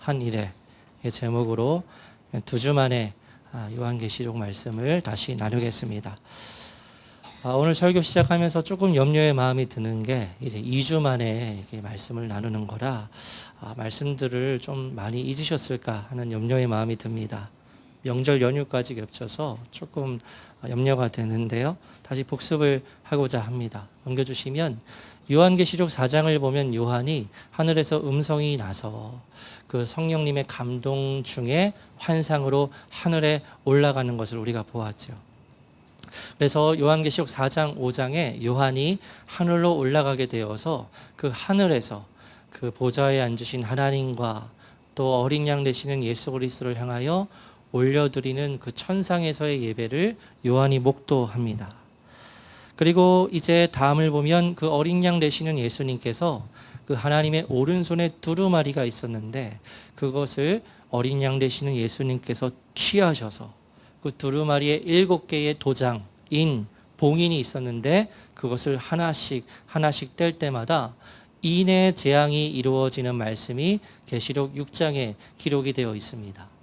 한 일의 제목으로 2주 만에 요한계시록 말씀을 다시 나누겠습니다. 오늘 설교 시작하면서 조금 염려의 마음이 드는 게 이제 2주 만에 이렇게 말씀을 나누는 거라 말씀들을 좀 많이 잊으셨을까 하는 염려의 마음이 듭니다. 명절 연휴까지 겹쳐서 조금 염려가 되는데요. 다시 복습을 하고자 합니다. 넘겨주시면 요한계시록 4장을 보면 요한이 하늘에서 음성이 나서 그 성령님의 감동 중에 환상으로 하늘에 올라가는 것을 우리가 보았죠. 그래서 요한계시록 4장 5장에 요한이 하늘로 올라가게 되어서 그 하늘에서 그 보좌에 앉으신 하나님과 또 어린 양 되시는 예수 그리스도를 향하여 올려드리는 그 천상에서의 예배를 요한이 목도합니다. 그리고 이제 다음을 보면 그 어린 양 되시는 예수님께서 그 하나님의 오른손에 두루마리가 있었는데 그것을 어린 양 되시는 예수님께서 취하셔서 그 두루마리에 7개의 도장인 봉인이 있었는데 그것을 하나씩 뗄 때마다 인의 재앙이 이루어지는 말씀이 계시록 6장에 기록이 되어 있습니다.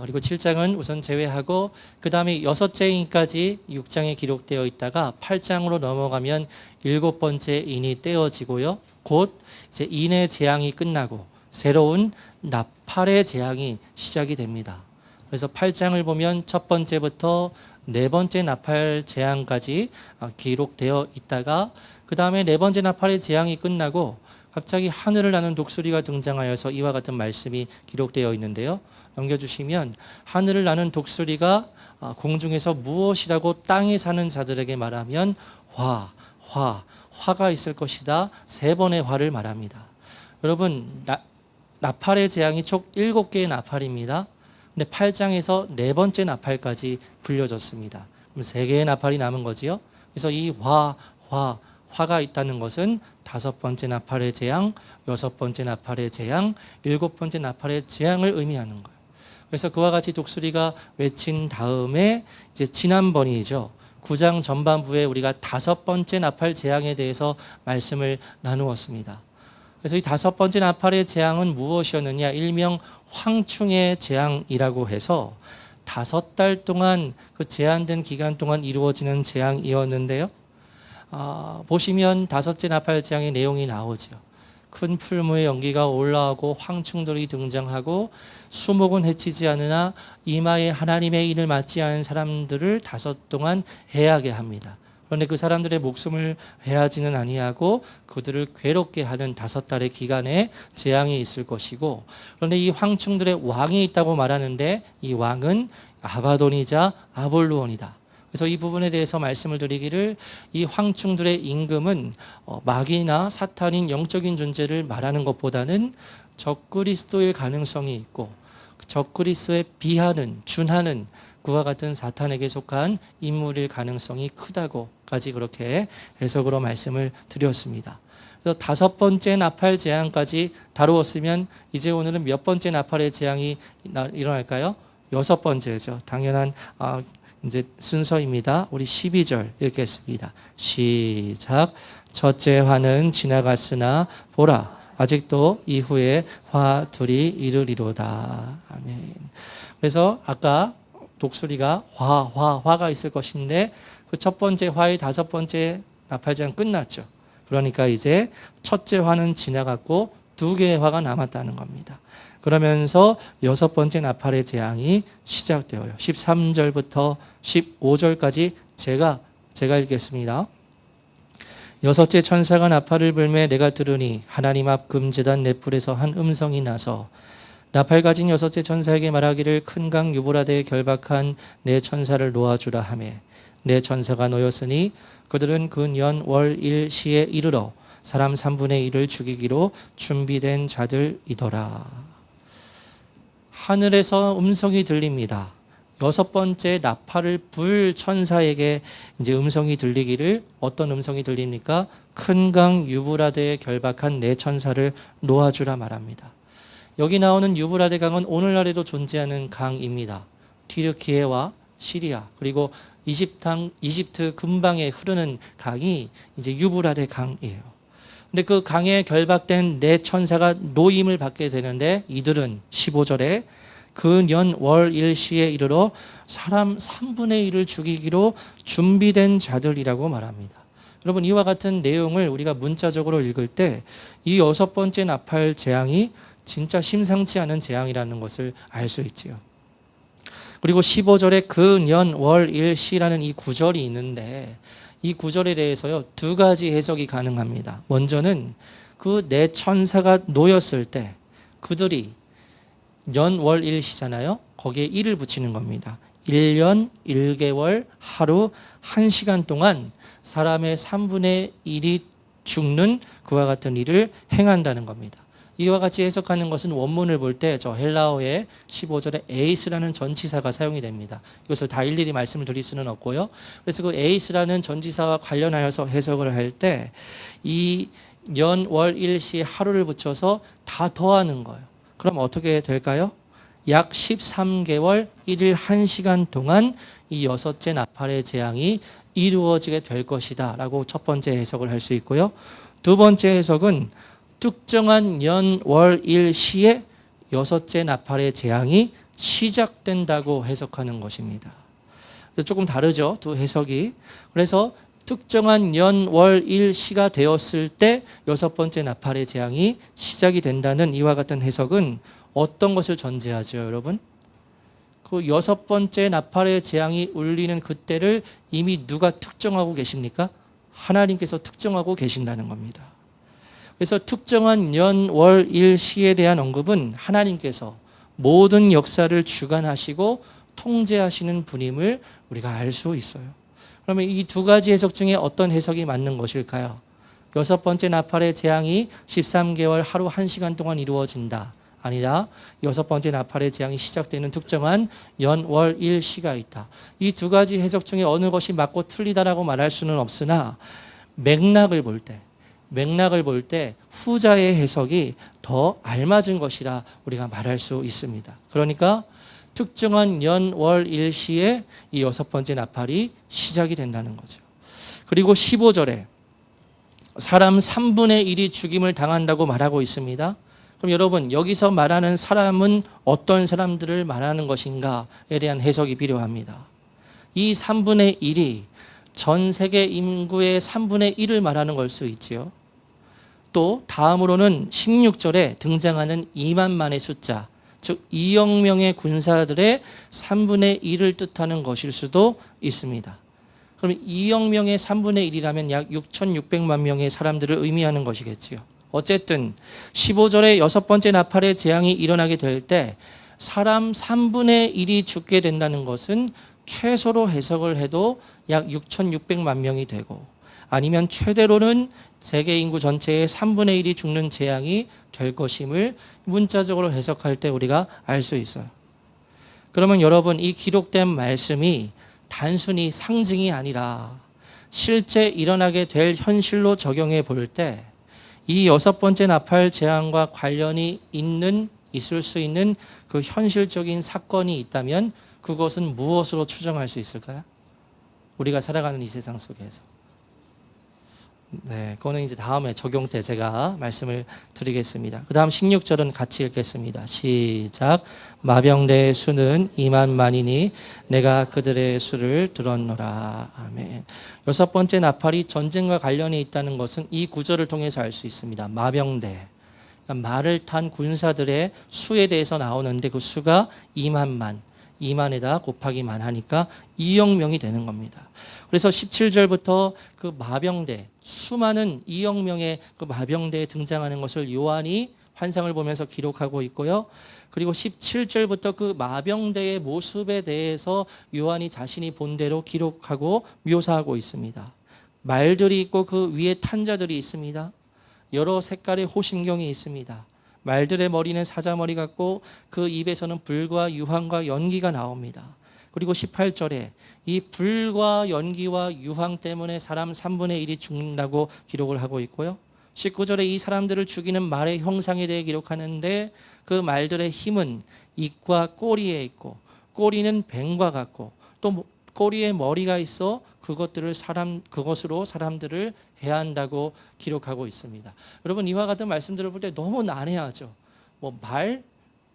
그리고 7장은 우선 제외하고 그 다음에 6장까지 6장에 기록되어 있다가 8장으로 넘어가면 7번째 인이 떼어지고요. 곧 이제 인의 재앙이 끝나고 새로운 나팔의 재앙이 시작이 됩니다. 그래서 8장을 보면 첫 번째부터 네 번째 나팔 재앙까지 기록되어 있다가 그 다음에 네 번째 나팔의 재앙이 끝나고 갑자기 하늘을 나는 독수리가 등장하여서 이와 같은 말씀이 기록되어 있는데요. 넘겨주시면 하늘을 나는 독수리가 공중에서 무엇이라고 땅에 사는 자들에게 말하면 화가 있을 것이다. 3번의 화를 말합니다. 여러분 나팔의 재앙이 총 7개의 나팔입니다. 근데 8장에서 네 번째 나팔까지 불려졌습니다. 그럼 3개의 나팔이 남은 거지요. 그래서 이 화가 있다는 것은 5번째 나팔의 재앙, 6번째 나팔의 재앙, 7번째 나팔의 재앙을 의미하는 거예요. 그래서 그와 같이 독수리가 외친 다음에 이제 지난번이죠. 9장 전반부에 우리가 5번째 나팔 재앙에 대해서 말씀을 나누었습니다. 그래서 이 5번째 나팔의 재앙은 무엇이었느냐? 일명 황충의 재앙이라고 해서 5달 동안 그 제한된 기간 동안 이루어지는 재앙이었는데요. 보시면 5째 나팔 재앙의 내용이 나오죠. 큰 풀무의 연기가 올라오고 황충들이 등장하고 수목은 해치지 않으나 이마에 하나님의 일을 맡지 않은 사람들을 5 동안 해하게 합니다. 그런데 그 사람들의 목숨을 해하지는 아니하고 그들을 괴롭게 하는 5달의 기간에 재앙이 있을 것이고, 그런데 이 황충들의 왕이 있다고 말하는데 이 왕은 아바돈이자 아볼루온이다. 그래서 이 부분에 대해서 말씀을 드리기를 이 황충들의 임금은 마귀나 사탄인 영적인 존재를 말하는 것보다는 적그리스도일 가능성이 있고 적그리스도에 비하는 준하는 그와 같은 사탄에게 속한 인물일 가능성이 크다고까지 그렇게 해석으로 말씀을 드렸습니다. 그래서 5번째 나팔 재앙까지 다루었으면 이제 오늘은 몇 번째 나팔의 재앙이 일어날까요? 6번째죠. 당연한 이제 순서입니다. 우리 12절 읽겠습니다. 시작. 첫째 화는 지나갔으나 보라 아직도 이후에 화 둘이 이르리로다. 아멘. 그래서 아까 독수리가 화가 있을 것인데 그 첫 번째 화의 5번째 나팔재앙 끝났죠. 그러니까 이제 첫째 화는 지나갔고 2개의 화가 남았다는 겁니다. 그러면서 6번째 나팔의 재앙이 시작되어요. 13절부터 15절까지 제가 읽겠습니다. 6째 천사가 나팔을 불매 내가 들으니 하나님 앞 금제단 넷불에서 한 음성이 나서 나팔 가진 6째 천사에게 말하기를 큰 강 유브라데에 결박한 내 천사를 놓아주라 하매 내 천사가 놓였으니 그들은 그 년 월 일 시에 이르러 사람 3분의 1을 죽이기로 준비된 자들이더라. 하늘에서 음성이 들립니다. 6번째 나팔을 불 천사에게 이제 음성이 들리기를 어떤 음성이 들립니까? 큰 강 유브라데에 결박한 내 천사를 놓아주라 말합니다. 여기 나오는 유브라데 강은 오늘날에도 존재하는 강입니다. 튀르키예와 시리아 그리고 이집트 근방에 흐르는 강이 이제 유브라데 강이에요. 근데 그 강에 결박된 네 천사가 노임을 받게 되는데 이들은 15절에 그 년 월 일시에 이르러 사람 3분의 1을 죽이기로 준비된 자들이라고 말합니다. 여러분, 이와 같은 내용을 우리가 문자적으로 읽을 때 이 6번째 나팔 재앙이 진짜 심상치 않은 재앙이라는 것을 알 수 있지요. 그리고 15절에 그 년 월 일시라는 이 구절이 있는데 이 구절에 대해서요, 두 가지 해석이 가능합니다. 먼저는 그 네 천사가 놓였을 때 그들이 년 월 일시잖아요. 거기에 1을 붙이는 겁니다. 1년 1개월 하루 1시간 동안 사람의 3분의 1이 죽는 그와 같은 일을 행한다는 겁니다. 이와 같이 해석하는 것은 원문을 볼 때 저 헬라어의 15절에 에이스라는 전치사가 사용이 됩니다. 이것을 다 일일이 말씀을 드릴 수는 없고요. 그래서 그 에이스라는 전치사와 관련하여서 해석을 할 때 이 년, 월, 일시 하루를 붙여서 다 더하는 거예요. 그럼 어떻게 될까요? 약 13개월 1일 1시간 동안 이 6째 나팔의 재앙이 이루어지게 될 것이다 라고 첫 번째 해석을 할 수 있고요. 두 번째 해석은 특정한 년, 월, 일 시에 6째 나팔의 재앙이 시작된다고 해석하는 것입니다. 조금 다르죠, 두 해석이. 그래서 특정한 년, 월, 일 시가 되었을 때 6번째 나팔의 재앙이 시작이 된다는 이와 같은 해석은 어떤 것을 전제하죠, 여러분? 그 6번째 나팔의 재앙이 울리는 그때를 이미 누가 특정하고 계십니까? 하나님께서 특정하고 계신다는 겁니다. 그래서 특정한 년, 월, 일 시에 대한 언급은 하나님께서 모든 역사를 주관하시고 통제하시는 분임을 우리가 알 수 있어요. 그러면 이 두 가지 해석 중에 어떤 해석이 맞는 것일까요? 6번째 나팔의 재앙이 13개월 하루 1시간 동안 이루어진다. 아니라 6번째 나팔의 재앙이 시작되는 특정한 연, 월, 일 시가 있다. 이 두 가지 해석 중에 어느 것이 맞고 틀리다라고 말할 수는 없으나 맥락을 볼 때 후자의 해석이 더 알맞은 것이라 우리가 말할 수 있습니다. 그러니까 특정한 연, 월, 일 시에 이 6번째 나팔이 시작이 된다는 거죠. 그리고 15절에 사람 3분의 1이 죽임을 당한다고 말하고 있습니다. 그럼 여러분, 여기서 말하는 사람은 어떤 사람들을 말하는 것인가에 대한 해석이 필요합니다. 이 3분의 1이 전 세계 인구의 3분의 1을 말하는 걸 수 있지요. 또 다음으로는 16절에 등장하는 2만만의 숫자, 즉 2억 명의 군사들의 3분의 1을 뜻하는 것일 수도 있습니다. 그럼 2억 명의 3분의 1이라면 약 6,600만 명의 사람들을 의미하는 것이겠지요. 어쨌든 15절에 6번째 나팔의 재앙이 일어나게 될 때 사람 3분의 1이 죽게 된다는 것은 최소로 해석을 해도 약 6,600만 명이 되고, 아니면 최대로는 세계 인구 전체의 3분의 1이 죽는 재앙이 될 것임을 문자적으로 해석할 때 우리가 알 수 있어요. 그러면 여러분, 이 기록된 말씀이 단순히 상징이 아니라 실제 일어나게 될 현실로 적용해 볼 때 이 6번째 나팔 재앙과 관련이 있을 수 있는 그 현실적인 사건이 있다면 그것은 무엇으로 추정할 수 있을까요? 우리가 살아가는 이 세상 속에서. 네, 그거는 이제 다음에 적용 때 제가 말씀을 드리겠습니다. 그 다음 16절은 같이 읽겠습니다. 시작. 마병대의 수는 2만만이니 내가 그들의 수를 들었노라. 아멘. 6번째 나팔이 전쟁과 관련이 있다는 것은 이 구절을 통해서 알 수 있습니다. 마병대, 그러니까 말을 탄 군사들의 수에 대해서 나오는데 그 수가 2만만, 2만에다 곱하기 만 하니까 2억 명이 되는 겁니다. 그래서 17절부터 그 마병대, 수많은 2억 명의 그 마병대에 등장하는 것을 요한이 환상을 보면서 기록하고 있고요. 그리고 17절부터 그 마병대의 모습에 대해서 요한이 자신이 본 대로 기록하고 묘사하고 있습니다. 말들이 있고 그 위에 탄 자들이 있습니다. 여러 색깔의 호심경이 있습니다. 말들의 머리는 사자머리 같고 그 입에서는 불과 유황과 연기가 나옵니다. 그리고 18절에 이 불과 연기와 유황 때문에 사람 3분의 1이 죽는다고 기록을 하고 있고요. 19절에 이 사람들을 죽이는 말의 형상에 대해 기록하는데 그 말들의 힘은 입과 꼬리에 있고 꼬리는 뱀과 같고 또 꼬리에 머리가 있어 그것으로 사람들을 해한다고 기록하고 있습니다. 여러분, 이와 같은 말씀들을 볼 때 너무 난해하죠. 뭐 말,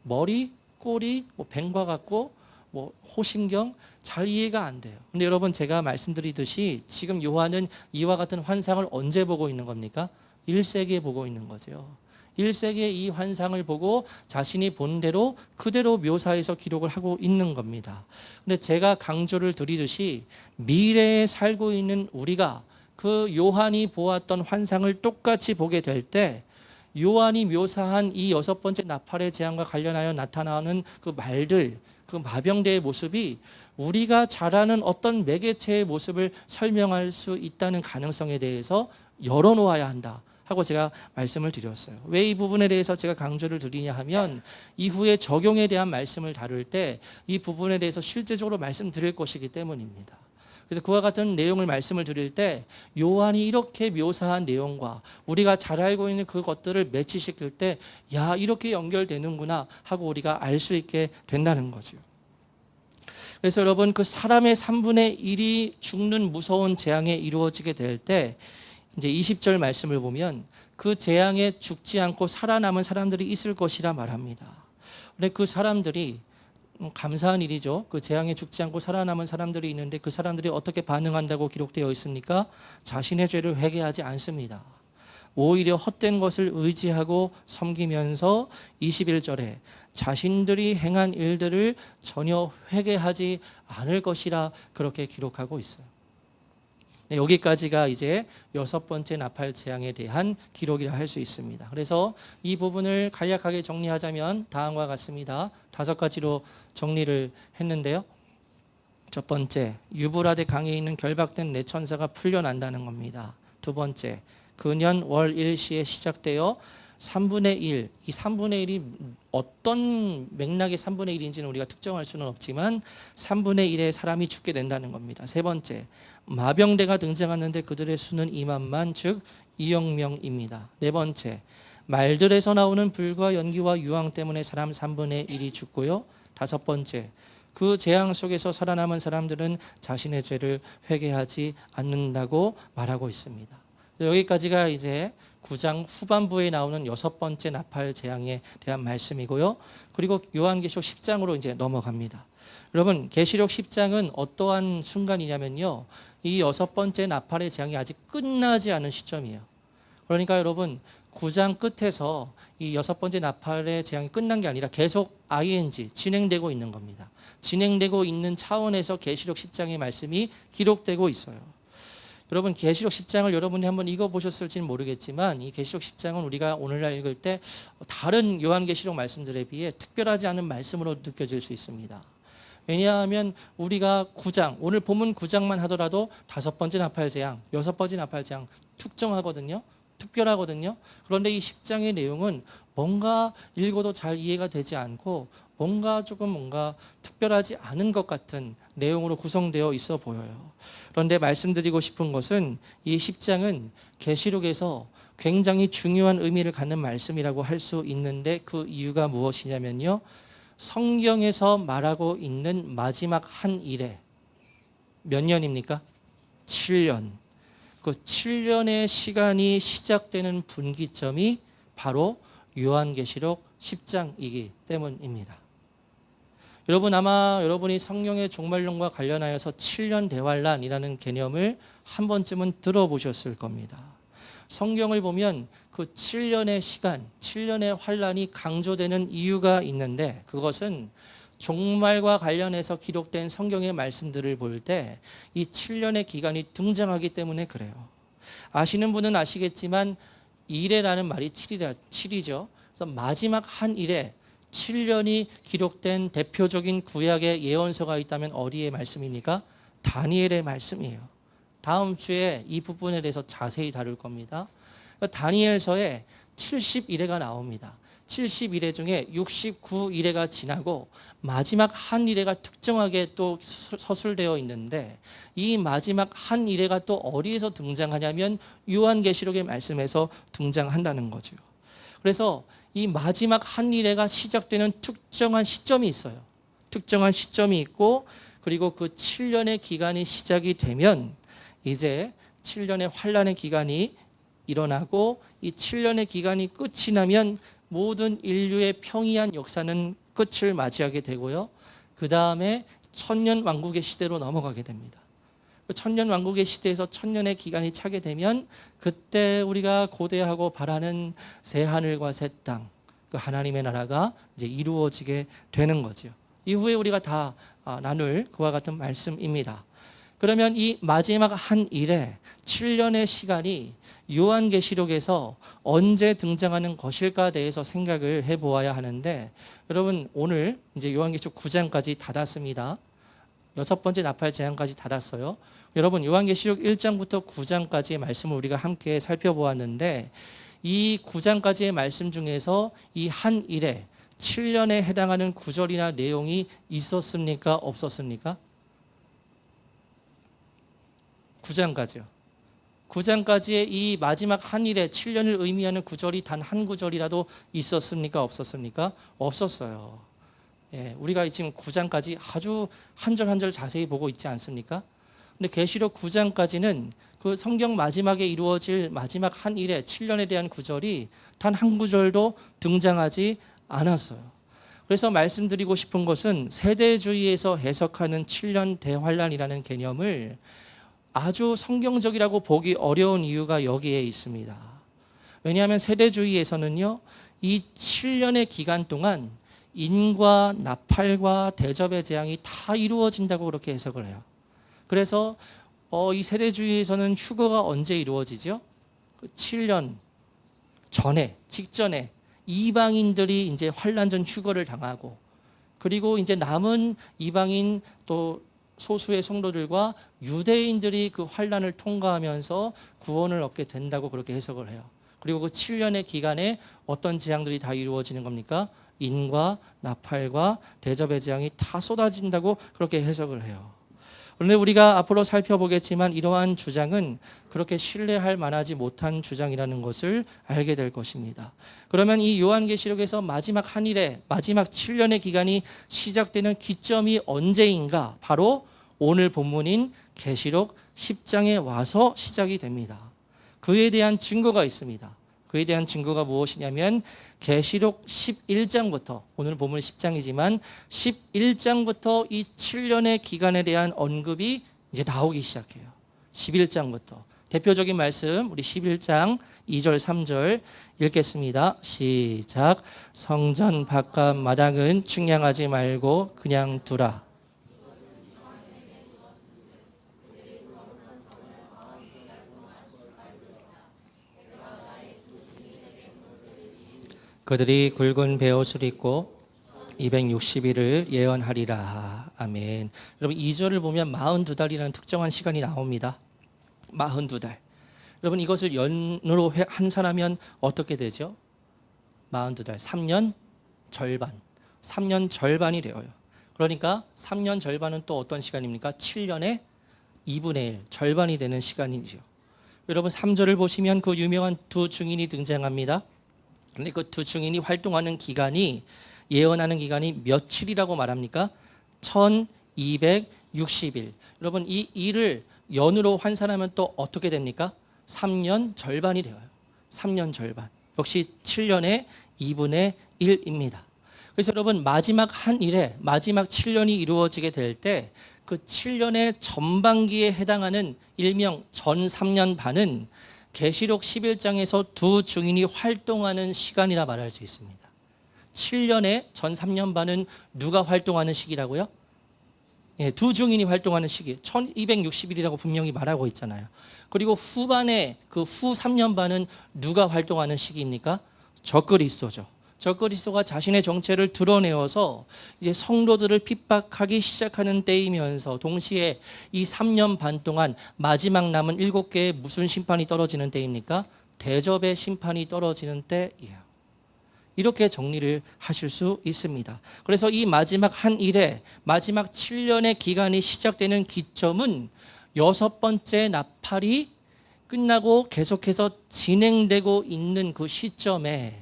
머리, 꼬리, 뭐 뱀과 같고 뭐 호심경, 잘 이해가 안 돼요. 근데 여러분, 제가 말씀드리듯이 지금 요한은 이와 같은 환상을 언제 보고 있는 겁니까? 1세기에 보고 있는 거죠. 1세기에 이 환상을 보고 자신이 본 대로 그대로 묘사해서 기록을 하고 있는 겁니다. 근데 제가 강조를 드리듯이 미래에 살고 있는 우리가 그 요한이 보았던 환상을 똑같이 보게 될 때 요한이 묘사한 이 6번째 나팔의 재앙과 관련하여 나타나는 그 말들, 그 마병대의 모습이 우리가 잘 아는 어떤 매개체의 모습을 설명할 수 있다는 가능성에 대해서 열어놓아야 한다 하고 제가 말씀을 드렸어요. 왜 이 부분에 대해서 제가 강조를 드리냐 하면 이후에 적용에 대한 말씀을 다룰 때 이 부분에 대해서 실제적으로 말씀드릴 것이기 때문입니다. 그래서 그와 같은 내용을 말씀을 드릴 때 요한이 이렇게 묘사한 내용과 우리가 잘 알고 있는 그것들을 매치시킬 때 야, 이렇게 연결되는구나 하고 우리가 알 수 있게 된다는 거죠. 그래서 여러분, 그 사람의 3분의 1이 죽는 무서운 재앙에 이루어지게 될 때 이제 20절 말씀을 보면 그 재앙에 죽지 않고 살아남은 사람들이 있을 것이라 말합니다. 근데 그 사람들이 감사한 일이죠. 그 재앙에 죽지 않고 살아남은 사람들이 있는데 그 사람들이 어떻게 반응한다고 기록되어 있습니까? 자신의 죄를 회개하지 않습니다. 오히려 헛된 것을 의지하고 섬기면서 21절에 자신들이 행한 일들을 전혀 회개하지 않을 것이라 그렇게 기록하고 있어요. 네, 여기까지가 이제 6번째 나팔 재앙에 대한 기록이라 할 수 있습니다. 그래서 이 부분을 간략하게 정리하자면 다음과 같습니다. 5가지로 정리를 했는데요. 첫 번째, 유브라데 강에 있는 결박된 네 천사가 풀려난다는 겁니다. 두 번째, 근년 월 일시에 시작되어 3분의 1, 이 3분의 1이 어떤 맥락의 3분의 1인지는 우리가 특정할 수는 없지만 3분의 1의 사람이 죽게 된다는 겁니다. 세 번째, 마병대가 등장하는데 그들의 수는 2만만, 즉 2억 명입니다. 네 번째, 말들에서 나오는 불과 연기와 유황 때문에 사람 3분의 1이 죽고요. 다섯 번째, 그 재앙 속에서 살아남은 사람들은 자신의 죄를 회개하지 않는다고 말하고 있습니다. 여기까지가 이제 9장 후반부에 나오는 6번째 나팔 재앙에 대한 말씀이고요. 그리고 요한계시록 10장으로 이제 넘어갑니다. 여러분, 계시록 10장은 어떠한 순간이냐면요, 이 6번째 나팔의 재앙이 아직 끝나지 않은 시점이에요. 그러니까 여러분, 9장 끝에서 이 6번째 나팔의 재앙이 끝난 게 아니라 계속 ing, 진행되고 있는 겁니다. 진행되고 있는 차원에서 계시록 10장의 말씀이 기록되고 있어요. 여러분, 계시록 10장을 여러분이 한번 읽어보셨을지는 모르겠지만 이 계시록 10장은 우리가 오늘날 읽을 때 다른 요한계시록 말씀들에 비해 특별하지 않은 말씀으로 느껴질 수 있습니다. 왜냐하면 우리가 9장, 오늘 본문 9장만 하더라도 5번째 나팔 재앙, 6번째 나팔 재앙 특정하거든요. 특별하거든요. 그런데 이 10장의 내용은 뭔가 읽어도 잘 이해가 되지 않고 뭔가 특별하지 않은 것 같은 내용으로 구성되어 있어 보여요. 그런데 말씀드리고 싶은 것은 이 10장은 계시록에서 굉장히 중요한 의미를 갖는 말씀이라고 할 수 있는데 그 이유가 무엇이냐면요, 성경에서 말하고 있는 마지막 한 일에 몇 년입니까? 7년. 그 7년의 시간이 시작되는 분기점이 바로 요한계시록 10장이기 때문입니다. 여러분, 아마 여러분이 성령의 종말론과 관련하여서 7년 대환란이라는 개념을 한 번쯤은 들어보셨을 겁니다. 성경을 보면 그 7년의 시간, 7년의 환란이 강조되는 이유가 있는데 그것은 종말과 관련해서 기록된 성경의 말씀들을 볼 때 이 7년의 기간이 등장하기 때문에 그래요. 아시는 분은 아시겠지만 일에라는 말이 7이죠. 그래서 마지막 한 일에 7년이 기록된 대표적인 구약의 예언서가 있다면 어디의 말씀입니까? 다니엘의 말씀이에요. 다음 주에 이 부분에 대해서 자세히 다룰 겁니다. 다니엘서에 70일회가 나옵니다. 70일회 중에 69일회가 지나고 마지막 한 일회가 특정하게 또 서술되어 있는데 이 마지막 한 일회가 또 어디에서 등장하냐면 요한계시록의 말씀에서 등장한다는 거죠. 그래서 이 마지막 한 일회가 시작되는 특정한 시점이 있어요. 특정한 시점이 있고 그리고 그 7년의 기간이 시작이 되면 이제 7년의 환란의 기간이 일어나고 이 7년의 기간이 끝이 나면 모든 인류의 평이한 역사는 끝을 맞이하게 되고요. 그 다음에 천년 왕국의 시대로 넘어가게 됩니다. 천년 왕국의 시대에서 천년의 기간이 차게 되면 그때 우리가 고대하고 바라는 새 하늘과 새 땅, 그 하나님의 나라가 이제 이루어지게 되는 거죠. 이후에 우리가 다 나눌 그와 같은 말씀입니다. 그러면 이 마지막 한 일에 7년의 시간이 요한계시록에서 언제 등장하는 것일까 대해서 생각을 해보아야 하는데, 여러분 오늘 이제 요한계시록 9장까지 닫았습니다. 6번째 나팔 재앙까지 닫았어요. 여러분 요한계시록 1장부터 9장까지의 말씀을 우리가 함께 살펴보았는데, 이 9장까지의 말씀 중에서 이 한 일에 7년에 해당하는 구절이나 내용이 있었습니까? 없었습니까? 9장까지요. 9장까지의 이 마지막 한 일에 7년을 의미하는 구절이 단 한 구절이라도 있었습니까? 없었습니까? 없었어요. 예, 우리가 지금 9장까지 아주 한 절 한 절 자세히 보고 있지 않습니까? 근데 계시록 9장까지는 그 성경 마지막에 이루어질 마지막 한 일에 7년에 대한 구절이 단 한 구절도 등장하지 않았어요. 그래서 말씀드리고 싶은 것은 세대주의에서 해석하는 7년 대환란이라는 개념을 아주 성경적이라고 보기 어려운 이유가 여기에 있습니다. 왜냐하면 세대주의에서는요, 이 7년의 기간 동안 인과 나팔과 대접의 재앙이 다 이루어진다고 그렇게 해석을 해요. 그래서 이 세대주의에서는 휴거가 언제 이루어지죠? 7년 전에, 직전에 이방인들이 이제 환란전 휴거를 당하고, 그리고 이제 남은 이방인 또 소수의 성도들과 유대인들이 그 환란을 통과하면서 구원을 얻게 된다고 그렇게 해석을 해요. 그리고 그 7년의 기간에 어떤 재앙들이 다 이루어지는 겁니까? 인과 나팔과 대접의 재앙이 다 쏟아진다고 그렇게 해석을 해요. 그런데 우리가 앞으로 살펴보겠지만 이러한 주장은 그렇게 신뢰할 만하지 못한 주장이라는 것을 알게 될 것입니다. 그러면 이 요한계시록에서 마지막 한 일에 마지막 7년의 기간이 시작되는 기점이 언제인가? 바로 오늘 본문인 계시록 10장에 와서 시작이 됩니다. 그에 대한 증거가 있습니다. 그에 대한 증거가 무엇이냐면 계시록 11장부터, 오늘 본문 10장이지만 11장부터 이 7년의 기간에 대한 언급이 이제 나오기 시작해요. 11장부터 대표적인 말씀 우리 11장 2절 3절 읽겠습니다. 시작. 성전 바깥 마당은 측량하지 말고 그냥 두라. 그들이 굵은 베옷을 입고 260일을 예언하리라. 아멘. 여러분 2절을 보면 42달이라는 특정한 시간이 나옵니다. 42달. 여러분 이것을 연으로 환산하면 어떻게 되죠? 42달, 3년 절반. 3년 절반이 되어요. 그러니까 3년 절반은 또 어떤 시간입니까? 7년의 2분의 1, 절반이 되는 시간이죠. 여러분 3절을 보시면 그 유명한 두 증인이 등장합니다. 그런데 그 두 증인이 활동하는 기간이, 예언하는 기간이 며칠이라고 말합니까? 1260일. 여러분 이 일을 연으로 환산하면 또 어떻게 됩니까? 3년 절반이 되어요. 3년 절반. 역시 7년의 2분의 1입니다. 그래서 여러분 마지막 한 일에 마지막 7년이 이루어지게 될 때 그 7년의 전반기에 해당하는 일명 전 3년 반은 계시록 11장에서 두 증인이 활동하는 시간이라 말할 수 있습니다. 7년의 전 3년 반은 누가 활동하는 시기라고요? 예, 두 증인이 활동하는 시기. 1260일이라고 분명히 말하고 있잖아요. 그리고 후반에 그 후 3년 반은 누가 활동하는 시기입니까? 적그리스도죠. 적그리스도가 자신의 정체를 드러내어서 이제 성도들을 핍박하기 시작하는 때이면서 동시에 이 3년 반 동안 마지막 남은 7개의 무슨 심판이 떨어지는 때입니까? 대접의 심판이 떨어지는 때예요. 이렇게 정리를 하실 수 있습니다. 그래서 이 마지막 한 일에 마지막 7년의 기간이 시작되는 기점은 6번째 나팔이 끝나고 계속해서 진행되고 있는 그 시점에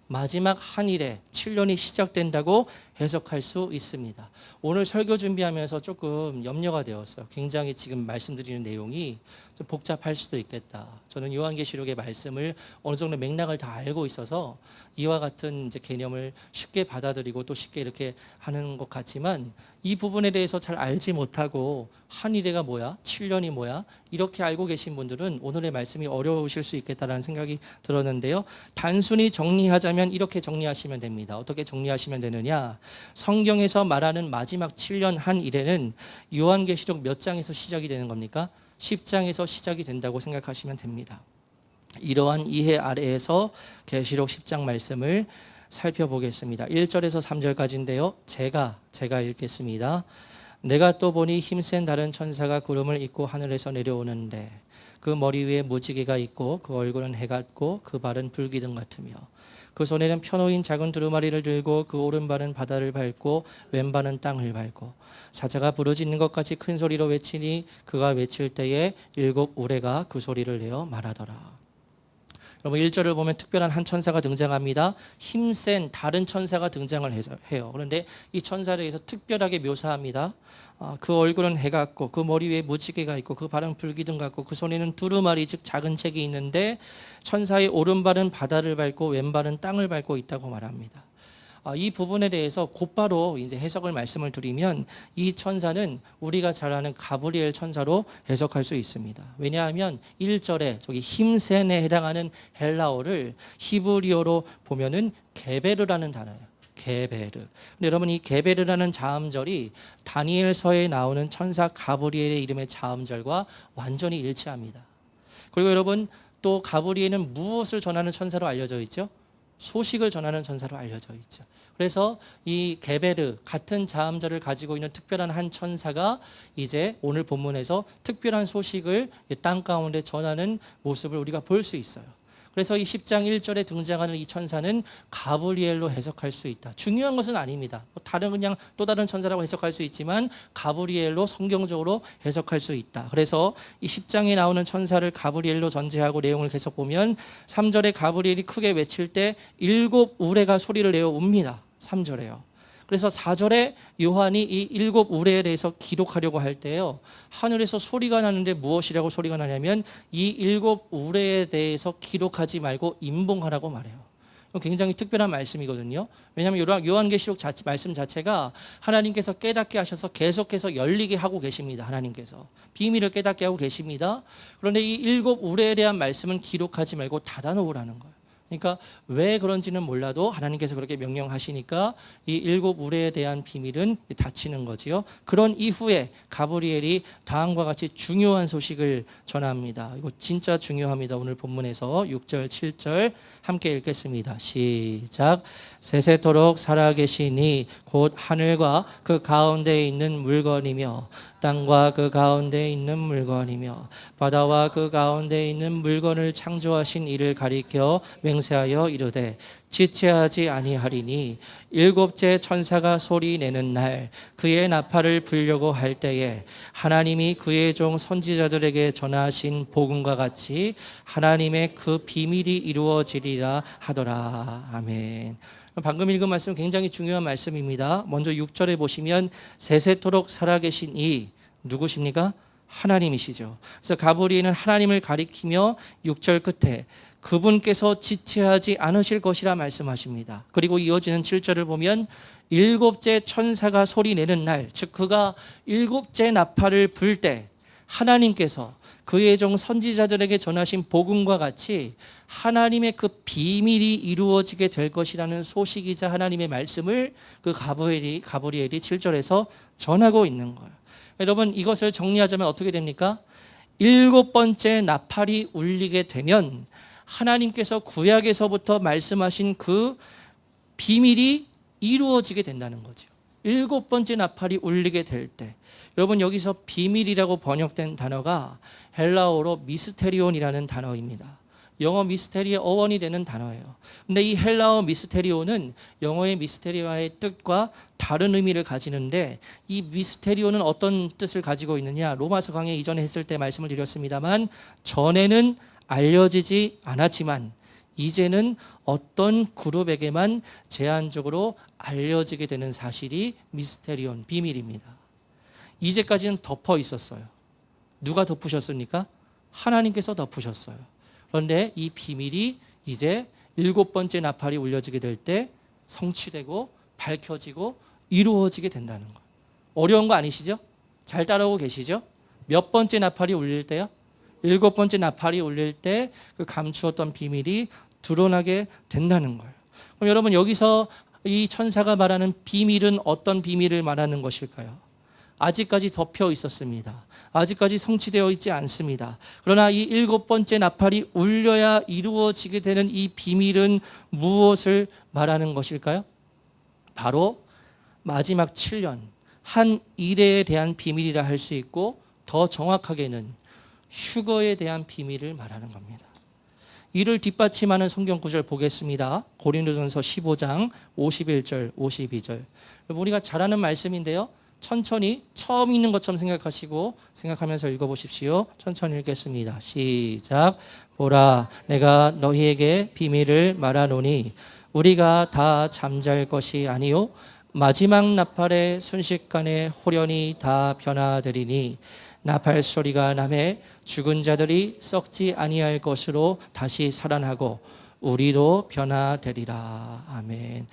마지막 한 일에 7년이 시작된다고 해석할 수 있습니다. 오늘 설교 준비하면서 조금 염려가 되었어요. 굉장히 지금 말씀드리는 내용이 좀 복잡할 수도 있겠다. 저는 요한계시록의 말씀을 어느 정도 맥락을 다 알고 있어서 이와 같은 이제 개념을 쉽게 받아들이고 또 쉽게 이렇게 하는 것 같지만 이 부분에 대해서 잘 알지 못하고 한 일회가 뭐야? 7년이 뭐야? 이렇게 알고 계신 분들은 오늘의 말씀이 어려우실 수 있겠다라는 생각이 들었는데요. 단순히 정리하자면 이렇게 정리하시면 됩니다. 어떻게 정리하시면 되느냐? 성경에서 말하는 마지막 7년 한 일회는 요한계시록 몇 장에서 시작이 되는 겁니까? 10장에서 시작이 된다고 생각하시면 됩니다. 이러한 이해 아래에서 계시록 10장 말씀을 살펴보겠습니다. 1절에서 3절까지인데요. 제가 읽겠습니다. 내가 또 보니 힘센 다른 천사가 구름을 입고 하늘에서 내려오는데 그 머리 위에 무지개가 있고 그 얼굴은 해 같고 그 발은 불기둥 같으며 그 손에는 펴놓인 작은 두루마리를 들고 그 오른발은 바다를 밟고 왼발은 땅을 밟고 사자가 부르짖는 것 같이 큰 소리로 외치니 그가 외칠 때에 7 우레가 그 소리를 내어 말하더라. 여러분 1절을 보면 특별한 한 천사가 등장합니다. 힘센 다른 천사가 등장을 해요. 그런데 이 천사에 대해서 특별하게 묘사합니다. 그 얼굴은 해 같고 그 머리 위에 무지개가 있고 그 발은 불기둥 같고 그 손에는 두루마리 즉 작은 책이 있는데 천사의 오른발은 바다를 밟고 왼발은 땅을 밟고 있다고 말합니다. 이 부분에 대해서 곧바로 이제 해석을 말씀을 드리면 이 천사는 우리가 잘 아는 가브리엘 천사로 해석할 수 있습니다. 왜냐하면 1절에 저기 힘센에 해당하는 헬라어를 히브리어로 보면은 게베르라는 단어예요. 게베르. 근데 여러분 이 게베르라는 자음절이 다니엘서에 나오는 천사 가브리엘의 이름의 자음절과 완전히 일치합니다. 그리고 여러분 또 가브리엘은 무엇을 전하는 천사로 알려져 있죠? 소식을 전하는 천사로 알려져 있죠. 그래서 이 게베르 같은 자음절을 가지고 있는 특별한 한 천사가 이제 오늘 본문에서 특별한 소식을 땅 가운데 전하는 모습을 우리가 볼 수 있어요. 그래서 이 10장 1절에 등장하는 이 천사는 가브리엘로 해석할 수 있다. 중요한 것은 아닙니다. 다른 그냥 또 다른 천사라고 해석할 수 있지만 가브리엘로 성경적으로 해석할 수 있다. 그래서 이 10장에 나오는 천사를 가브리엘로 전제하고 내용을 계속 보면 3절에 가브리엘이 크게 외칠 때 7 우레가 소리를 내어 웁니다. 3절에요. 그래서 4절에 요한이 이 7 우레에 대해서 기록하려고 할 때요. 하늘에서 소리가 나는데 무엇이라고 소리가 나냐면 이 7 우레에 대해서 기록하지 말고 임봉하라고 말해요. 굉장히 특별한 말씀이거든요. 왜냐하면 요한계시록 말씀 자체가 하나님께서 깨닫게 하셔서 계속해서 열리게 하고 계십니다. 하나님께서 비밀을 깨닫게 하고 계십니다. 그런데 이 7 우레에 대한 말씀은 기록하지 말고 닫아놓으라는 거예요. 그러니까 왜 그런지는 몰라도 하나님께서 그렇게 명령하시니까 이 7 우레에 대한 비밀은 닫히는 거지요. 그런 이후에 가브리엘이 다음과 같이 중요한 소식을 전합니다. 이거 진짜 중요합니다. 오늘 본문에서 6절 7절 함께 읽겠습니다. 시작. 세세토록 살아계시니 곧 하늘과 그 가운데에 있는 물건이며 땅과 그 가운데에 있는 물건이며 바다와 그 가운데에 있는 물건을 창조하신 이를 가리켜 맹세하여 이르되 지체하지 아니하리니 7째 천사가 소리 내는 날 그의 나팔을 불려고 할 때에 하나님이 그의 종 선지자들에게 전하신 복음과 같이 하나님의 그 비밀이 이루어지리라 하더라. 아멘. 방금 읽은 말씀 굉장히 중요한 말씀입니다. 먼저 6절에 보시면 세세토록 살아계신 이 누구십니까? 하나님이시죠. 그래서 가브리엘은 하나님을 가리키며 6절 끝에 그분께서 지체하지 않으실 것이라 말씀하십니다. 그리고 이어지는 7절을 보면 7째 천사가 소리 내는 날, 즉 그가 7째 나팔을 불 때 하나님께서 그의 종 선지자들에게 전하신 복음과 같이 하나님의 그 비밀이 이루어지게 될 것이라는 소식이자 하나님의 말씀을 그 가브리엘이 7절에서 전하고 있는 거예요. 여러분 이것을 정리하자면 어떻게 됩니까? 7번째 나팔이 울리게 되면 하나님께서 구약에서부터 말씀하신 그 비밀이 이루어지게 된다는 거죠. 7번째 나팔이 울리게 될 때 여러분 여기서 비밀이라고 번역된 단어가 헬라어로 미스테리온이라는 단어입니다. 영어 미스테리의 어원이 되는 단어예요. 근데 이 헬라어 미스테리온은 영어의 미스테리와의 뜻과 다른 의미를 가지는데 이 미스테리온은 어떤 뜻을 가지고 있느냐? 로마서 강의 이전에 했을 때 말씀을 드렸습니다만 전에는 알려지지 않았지만 이제는 어떤 그룹에게만 제한적으로 알려지게 되는 사실이 미스테리온, 비밀입니다. 이제까지는 덮어 있었어요. 누가 덮으셨습니까? 하나님께서 덮으셨어요. 그런데 이 비밀이 이제 7번째 나팔이 울려지게 될 때 성취되고 밝혀지고 이루어지게 된다는 거예요. 어려운 거 아니시죠? 잘 따라오고 계시죠? 몇 번째 나팔이 울릴 때요? 7번째 나팔이 울릴 때 그 감추었던 비밀이 드러나게 된다는 거예요. 그럼 여러분, 여기서 이 천사가 말하는 비밀은 어떤 비밀을 말하는 것일까요? 아직까지 덮여 있었습니다. 아직까지 성취되어 있지 않습니다. 그러나 이 7번째 나팔이 울려야 이루어지게 되는 이 비밀은 무엇을 말하는 것일까요? 바로 마지막 7년 한 일에 대한 비밀이라 할 수 있고, 더 정확하게는 휴거에 대한 비밀을 말하는 겁니다. 이를 뒷받침하는 성경 구절 보겠습니다. 고린도전서 15장 51절 52절. 우리가 잘 아는 말씀인데요, 천천히 처음 읽는 것처럼 생각하면서 읽어보십시오. 천천히 읽겠습니다. 시작. 보라, 내가 너희에게 비밀을 말하노니 우리가 다 잠잘 것이 아니요 마지막 나팔의 순식간에 호련히 다 변화되리니 나팔 소리가 나매 죽은 자들이 썩지 아니할 것으로 다시 살아나고 우리도 변화되리라. 아멘.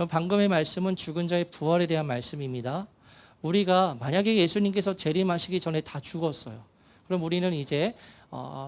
방금의 말씀은 죽은 자의 부활에 대한 말씀입니다. 우리가 만약에 예수님께서 재림하시기 전에 다 죽었어요. 그럼 우리는 이제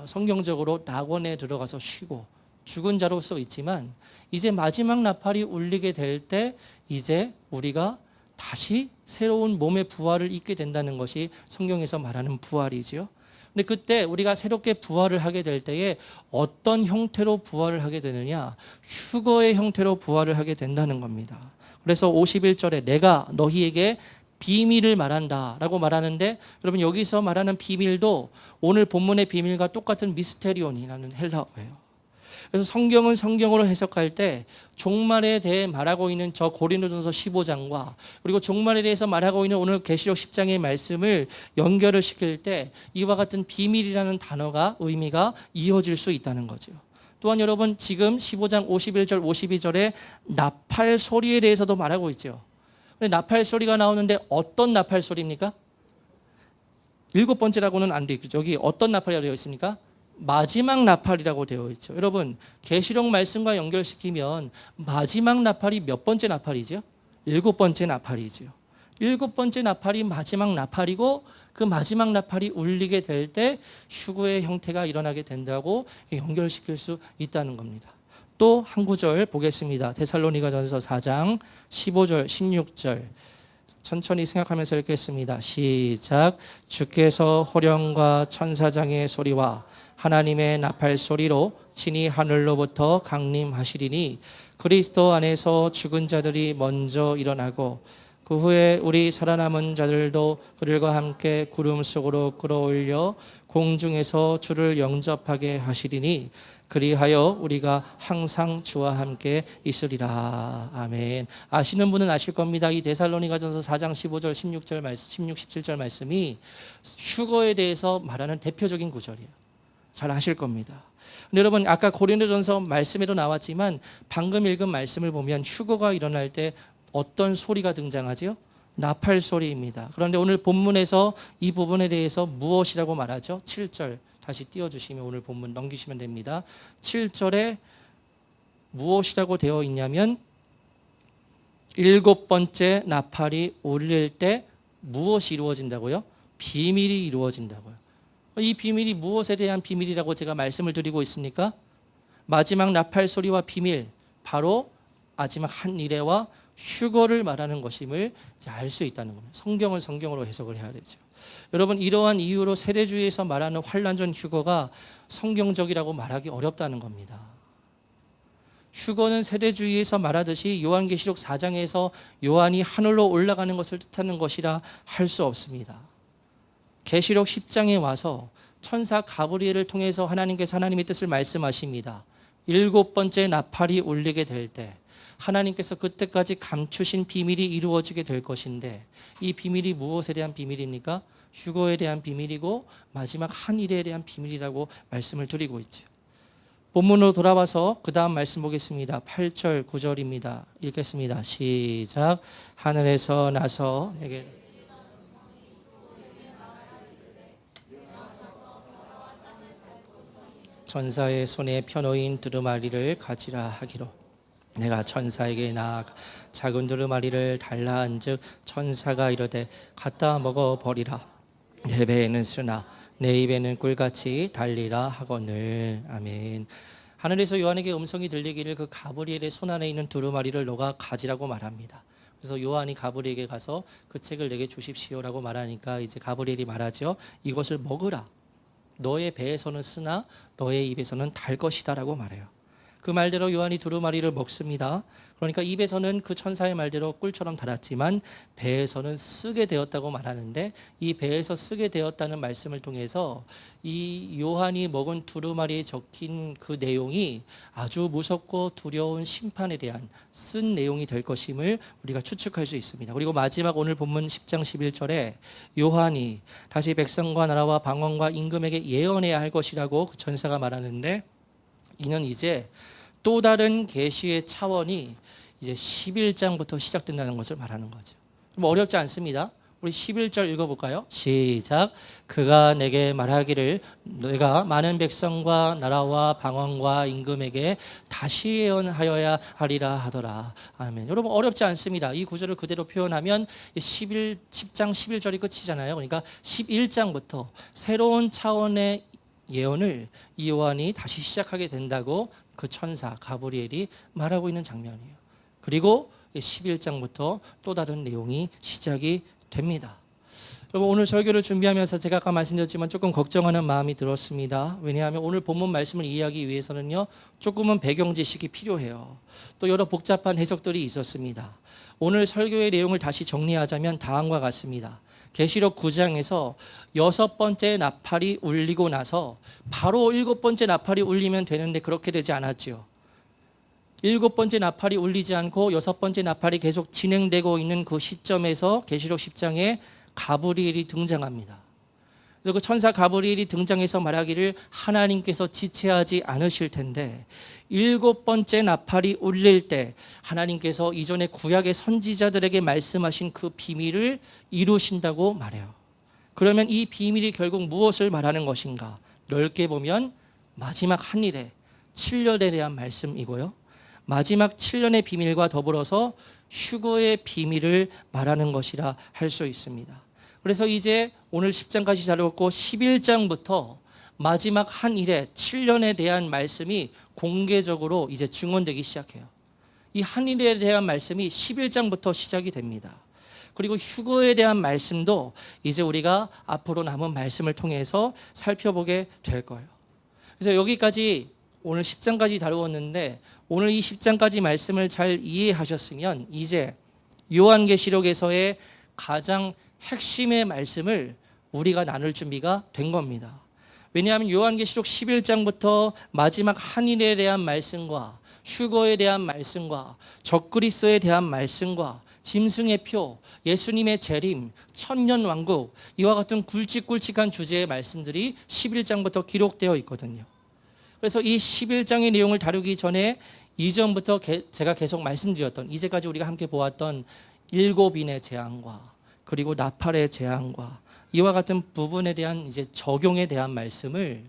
성경적으로 낙원에 들어가서 쉬고 죽은 자로서 있지만, 이제 마지막 나팔이 울리게 될 때 이제 우리가 다시 새로운 몸의 부활을 입게 된다는 것이 성경에서 말하는 부활이지요. 근데 그때 우리가 새롭게 부활을 하게 될 때에 어떤 형태로 부활을 하게 되느냐? 휴거의 형태로 부활을 하게 된다는 겁니다. 그래서 51절에 내가 너희에게 비밀을 말한다 라고 말하는데, 여러분, 여기서 말하는 비밀도 오늘 본문의 비밀과 똑같은 미스테리온이라는 헬라어예요. 그래서 성경은 성경으로 해석할 때 종말에 대해 말하고 있는 저 고린도전서 15장과 그리고 종말에 대해서 말하고 있는 오늘 계시록 10장의 말씀을 연결을 시킬 때 이와 같은 비밀이라는 단어가 의미가 이어질 수 있다는 거죠. 또한 여러분, 지금 15장 51절 52절에 나팔 소리에 대해서도 말하고 있죠. 근데 나팔 소리가 나오는데 어떤 나팔 소리입니까? 7번째라고는 안 되어 있죠. 여기 어떤 나팔이라고 되어 있습니까? 마지막 나팔이라고 되어 있죠. 여러분, 계시록 말씀과 연결시키면 마지막 나팔이 몇 번째 나팔이죠? 7번째 나팔이죠. 7번째 나팔이 마지막 나팔이고, 그 마지막 나팔이 울리게 될 때 휴거의 형태가 일어나게 된다고 연결시킬 수 있다는 겁니다. 또 한 구절 보겠습니다. 데살로니가전서 4장 15절 16절. 천천히 생각하면서 읽겠습니다. 시작. 주께서 호령과 천사장의 소리와 하나님의 나팔 소리로 친히 하늘로부터 강림하시리니 그리스도 안에서 죽은 자들이 먼저 일어나고 그 후에 우리 살아남은 자들도 그들과 함께 구름 속으로 끌어올려 공중에서 주를 영접하게 하시리니 그리하여 우리가 항상 주와 함께 있으리라. 아멘. 아시는 분은 아실 겁니다. 이 데살로니가전서 4장 15절 16절 말씀, 16, 17절 말씀이 휴거에 대해서 말하는 대표적인 구절이에요. 잘 아실 겁니다. 근데 여러분, 아까 고린도전서 말씀에도 나왔지만 방금 읽은 말씀을 보면 휴거가 일어날 때 어떤 소리가 등장하죠? 나팔 소리입니다. 그런데 오늘 본문에서 이 부분에 대해서 무엇이라고 말하죠? 7절 다시 띄워주시면 오늘 본문 넘기시면 됩니다. 7절에 무엇이라고 되어 있냐면 7번째 나팔이 울릴 때 무엇이 이루어진다고요? 비밀이 이루어진다고요. 이 비밀이 무엇에 대한 비밀이라고 제가 말씀을 드리고 있습니까? 마지막 나팔 소리와 비밀, 바로 마지막 한 일회와 휴거를 말하는 것임을 알 수 있다는 겁니다. 성경은 성경으로 해석을 해야 되죠. 여러분, 이러한 이유로 세대주의에서 말하는 환란 전 휴거가 성경적이라고 말하기 어렵다는 겁니다. 휴거는 세대주의에서 말하듯이 요한계시록 4장에서 요한이 하늘로 올라가는 것을 뜻하는 것이라 할 수 없습니다. 계시록 10장에 와서 천사 가브리엘을 통해서 하나님께서 하나님의 뜻을 말씀하십니다. 7번째 나팔이 울리게 될 때 하나님께서 그때까지 감추신 비밀이 이루어지게 될 것인데, 이 비밀이 무엇에 대한 비밀입니까? 휴거에 대한 비밀이고 마지막 한 일에 대한 비밀이라고 말씀을 드리고 있죠. 본문으로 돌아와서 그 다음 말씀 보겠습니다. 8절 9절입니다. 읽겠습니다. 시작. 하늘에서 나서 내게 천사의 손에 펴놓인 두루마리를 가지라 하기로 내가 천사에게 나아가 작은 두루마리를 달라 한즉 천사가 이르되 갖다 먹어버리라. 내 배에는 쓰나 내 입에는 꿀같이 달리라 하거늘. 아멘. 하늘에서 요한에게 음성이 들리기를 그 가브리엘의 손 안에 있는 두루마리를 너가 가지라고 말합니다. 그래서 요한이 가브리엘에게 가서 그 책을 내게 주십시오라고 말하니까 이제 가브리엘이 말하죠. 이것을 먹으라. 너의 배에서는 쓰나 너의 입에서는 달 것이다라고 말해요. 그 말대로 요한이 두루마리를 먹습니다. 그러니까 입에서는 그 천사의 말대로 꿀처럼 달았지만 배에서는 쓰게 되었다고 말하는데, 이 배에서 쓰게 되었다는 말씀을 통해서 이 요한이 먹은 두루마리에 적힌 그 내용이 아주 무섭고 두려운 심판에 대한 쓴 내용이 될 것임을 우리가 추측할 수 있습니다. 그리고 마지막 오늘 본문 10장 11절에 요한이 다시 백성과 나라와 방언과 임금에게 예언해야 할 것이라고 그 천사가 말하는데, 이는 이제 또 다른 계시의 차원이 이제 11장부터 시작된다는 것을 말하는 거죠. 뭐 어렵지 않습니다. 우리 11절 읽어볼까요? 시작. 그가 내게 말하기를 내가 많은 백성과 나라와 방언과 임금에게 다시 예언하여야 하리라 하더라. 아멘. 여러분 어렵지 않습니다. 이 구절을 그대로 표현하면 10장 11절이 끝이잖아요. 그러니까 11장부터 새로운 차원의 예언을 이 요한이 다시 시작하게 된다고 그 천사 가브리엘이 말하고 있는 장면이에요. 그리고 11장부터 또 다른 내용이 시작이 됩니다. 여러분 오늘 설교를 준비하면서 제가 아까 말씀드렸지만 조금 걱정하는 마음이 들었습니다. 왜냐하면 오늘 본문 말씀을 이해하기 위해서는요 조금은 배경 지식이 필요해요. 또 여러 복잡한 해석들이 있었습니다. 오늘 설교의 내용을 다시 정리하자면 다음과 같습니다. 계시록 9장에서 6번째 나팔이 울리고 나서 바로 7번째 나팔이 울리면 되는데 그렇게 되지 않았죠. 7번째 나팔이 울리지 않고 6번째 나팔이 계속 진행되고 있는 그 시점에서 계시록 10장에 가브리엘이 등장합니다. 그래서 그 천사 가브리엘이 등장해서 말하기를 하나님께서 지체하지 않으실 텐데 7번째 나팔이 울릴 때 하나님께서 이전에 구약의 선지자들에게 말씀하신 그 비밀을 이루신다고 말해요. 그러면 이 비밀이 결국 무엇을 말하는 것인가? 넓게 보면 마지막 한 일에 7년에 대한 말씀이고요. 마지막 7년의 비밀과 더불어서 휴거의 비밀을 말하는 것이라 할 수 있습니다. 그래서 이제 오늘 10장까지 다뤘고 11장부터 마지막 한 일에 7년에 대한 말씀이 공개적으로 이제 증언되기 시작해요. 이 한 일에 대한 말씀이 11장부터 시작이 됩니다. 그리고 휴거에 대한 말씀도 이제 우리가 앞으로 남은 말씀을 통해서 살펴보게 될 거예요. 그래서 여기까지 오늘 10장까지 다루었는데 오늘 이 10장까지 말씀을 잘 이해하셨으면 이제 요한계시록에서의 가장 핵심의 말씀을 우리가 나눌 준비가 된 겁니다. 왜냐하면 요한계시록 11장부터 마지막 한일에 대한 말씀과 휴거에 대한 말씀과 적그리스도에 대한 말씀과 짐승의 표, 예수님의 재림, 천년왕국, 이와 같은 굵직굵직한 주제의 말씀들이 11장부터 기록되어 있거든요. 그래서 이 11장의 내용을 다루기 전에 이전부터 제가 계속 말씀드렸던, 이제까지 우리가 함께 보았던 7인의 재앙과 그리고 나팔의 재앙과 이와 같은 부분에 대한 이제 적용에 대한 말씀을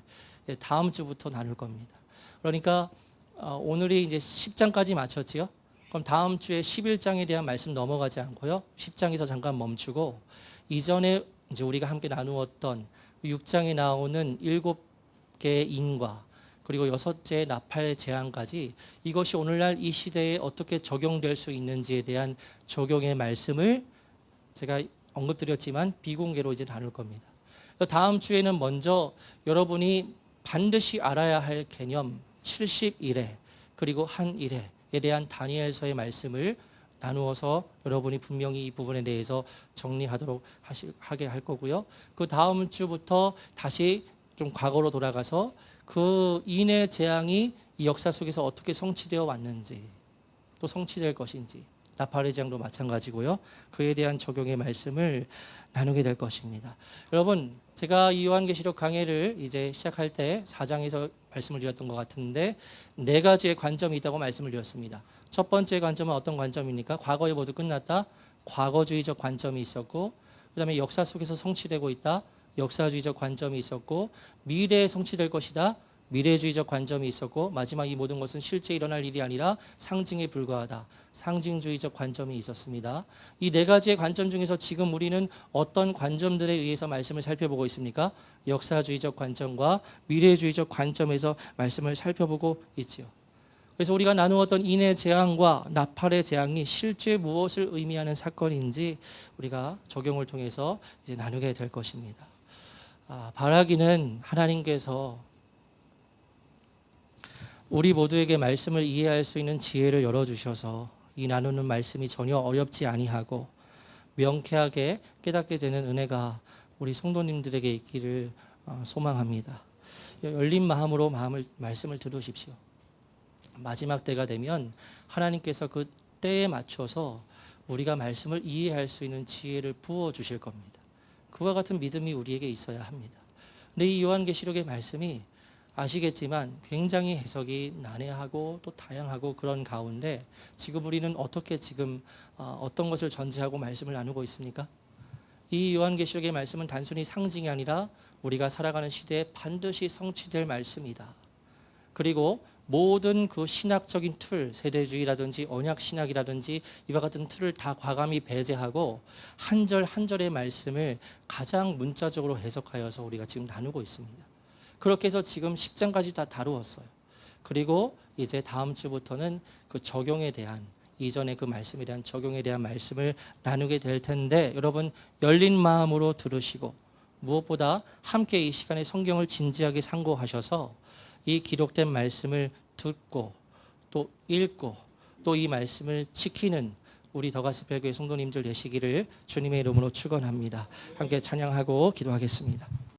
다음 주부터 나눌 겁니다. 그러니까 오늘이 이제 10장까지 마쳤지요. 그럼 다음 주에 11장에 대한 말씀 넘어가지 않고요. 10장에서 잠깐 멈추고 이전에 이제 우리가 함께 나누었던 6장에 나오는 7개의 인과 그리고 6째 나팔의 재앙까지 이것이 오늘날 이 시대에 어떻게 적용될 수 있는지에 대한 적용의 말씀을 제가 언급드렸지만 비공개로 이제 나눌 겁니다. 다음 주에는 먼저 여러분이 반드시 알아야 할 개념 70일에 그리고 한 일에 대한 다니엘서의 말씀을 나누어서 여러분이 분명히 이 부분에 대해서 정리하도록 하게 할 거고요. 그 다음 주부터 다시 좀 과거로 돌아가서 그 인의 재앙이 이 역사 속에서 어떻게 성취되어 왔는지 또 성취될 것인지 나팔의 재앙도 마찬가지고요. 그에 대한 적용의 말씀을 나누게 될 것입니다. 여러분, 제가 이 요한계시록 강해를 이제 시작할 때 4장에서 말씀을 드렸던 것 같은데 4가지의 관점이 있다고 말씀을 드렸습니다. 첫 번째 관점은 어떤 관점입니까? 과거에 모두 끝났다. 과거주의적 관점이 있었고, 그 다음에 역사 속에서 성취되고 있다. 역사주의적 관점이 있었고, 미래에 성취될 것이다. 미래주의적 관점이 있었고, 마지막 이 모든 것은 실제 일어날 일이 아니라 상징에 불과하다. 상징주의적 관점이 있었습니다. 이 4가지의 관점 중에서 지금 우리는 어떤 관점들에 의해서 말씀을 살펴보고 있습니까? 역사주의적 관점과 미래주의적 관점에서 말씀을 살펴보고 있지요. 그래서 우리가 나누었던 인의 재앙과 나팔의 재앙이 실제 무엇을 의미하는 사건인지 우리가 적용을 통해서 이제 나누게 될 것입니다. 바라기는 하나님께서 우리 모두에게 말씀을 이해할 수 있는 지혜를 열어주셔서 이 나누는 말씀이 전혀 어렵지 아니하고 명쾌하게 깨닫게 되는 은혜가 우리 성도님들에게 있기를 소망합니다. 열린 마음으로 말씀을 들으십시오. 마지막 때가 되면 하나님께서 그 때에 맞춰서 우리가 말씀을 이해할 수 있는 지혜를 부어주실 겁니다. 그와 같은 믿음이 우리에게 있어야 합니다. 근데 이 요한계시록의 말씀이 아시겠지만 굉장히 해석이 난해하고 또 다양하고 그런 가운데 지금 우리는 어떻게 어떤 것을 전제하고 말씀을 나누고 있습니까? 이 요한계시록의 말씀은 단순히 상징이 아니라 우리가 살아가는 시대에 반드시 성취될 말씀이다. 그리고 모든 그 신학적인 틀, 세대주의라든지 언약신학이라든지 이와 같은 틀을 다 과감히 배제하고 한 절 한 절의 말씀을 가장 문자적으로 해석하여서 우리가 지금 나누고 있습니다. 그렇게 해서 지금 10장까지 다 다루었어요. 그리고 이제 다음 주부터는 그 적용에 대한 이전의 그 말씀에 대한 적용에 대한 말씀을 나누게 될 텐데 여러분 열린 마음으로 들으시고 무엇보다 함께 이 시간에 성경을 진지하게 상고하셔서 이 기록된 말씀을 듣고 또 읽고 또 이 말씀을 지키는 우리 더가스펠교회 성도님들 되시기를 주님의 이름으로 축원합니다. 함께 찬양하고 기도하겠습니다.